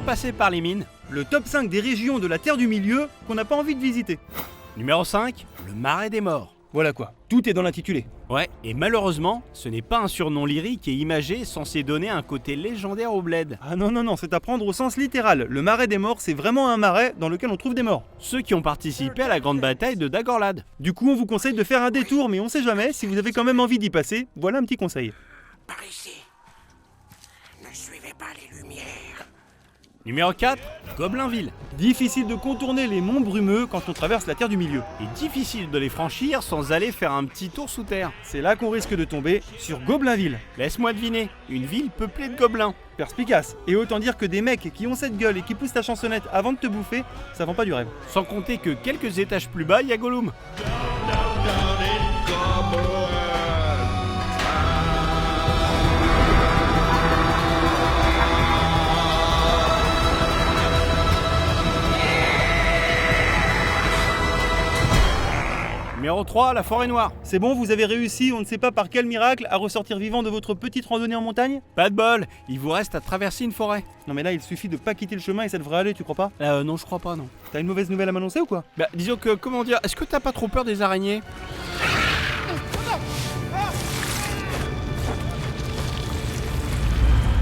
passer par les mines. Le top 5 des régions de la Terre du Milieu qu'on n'a pas envie de visiter. Numéro 5, le Marais des Morts. Voilà quoi, tout est dans l'intitulé. Ouais, et malheureusement, ce n'est pas un surnom lyrique et imagé censé donner un côté légendaire au bled. Ah non, c'est à prendre au sens littéral. Le Marais des Morts, c'est vraiment un marais dans lequel on trouve des morts. Ceux qui ont participé à la grande bataille de Dagorlad. Du coup, on vous conseille de faire un détour, mais on sait jamais, si vous avez quand même envie d'y passer, voilà un petit conseil. Par ici. Ne suivez pas les lumières. Numéro 4, Goblinville. Difficile de contourner les monts brumeux quand on traverse la Terre du Milieu. Et difficile de les franchir sans aller faire un petit tour sous terre. C'est là qu'on risque de tomber sur Goblinville. Laisse-moi deviner, une ville peuplée de gobelins. Perspicace. Et autant dire que des mecs qui ont cette gueule et qui poussent ta chansonnette avant de te bouffer, ça vend pas du rêve. Sans compter que quelques étages plus bas, il y a Gollum. Numéro 3, la forêt noire. C'est bon, vous avez réussi, on ne sait pas par quel miracle, à ressortir vivant de votre petite randonnée en montagne? Pas de bol, il vous reste à traverser une forêt. Non mais là, il suffit de pas quitter le chemin et ça devrait aller, tu crois pas? Non, je crois pas, non. T'as une mauvaise nouvelle à m'annoncer ou quoi? Bah, disons que, comment dire, est-ce que t'as pas trop peur des araignées?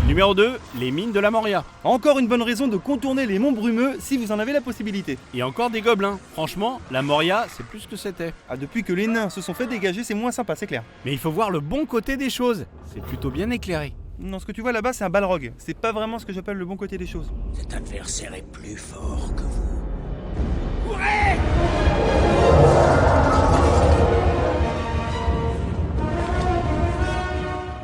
Numéro 2, les mines de la Moria. Encore une bonne raison de contourner les monts brumeux si vous en avez la possibilité. Et encore des gobelins. Franchement, la Moria, c'est plus ce que c'était. Ah, depuis que les nains se sont fait dégager, c'est moins sympa, c'est clair. Mais il faut voir le bon côté des choses. C'est plutôt bien éclairé. Non, ce que tu vois là-bas, c'est un balrog. C'est pas vraiment ce que j'appelle le bon côté des choses. Cet adversaire est plus fort que vous. Courez!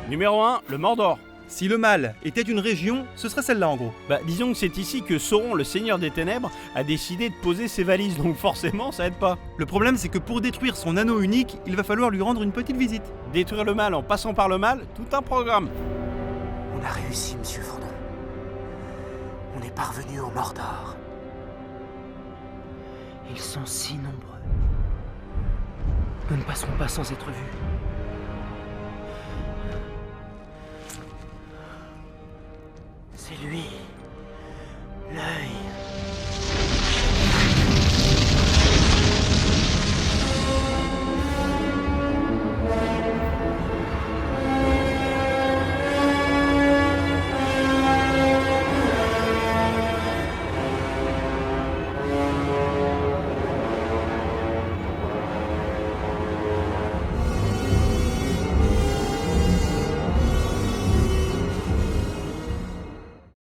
Numéro 1, le Mordor. Si le mal était une région, ce serait celle-là en gros. Bah, disons que c'est ici que Sauron, le seigneur des ténèbres, a décidé de poser ses valises, donc forcément ça aide pas. Le problème, c'est que pour détruire son anneau unique, il va falloir lui rendre une petite visite. Détruire le mal en passant par le mal, tout un programme. On a réussi, Monsieur Frodon. On est parvenu au Mordor. Ils sont si nombreux. Nous ne passerons pas sans être vus.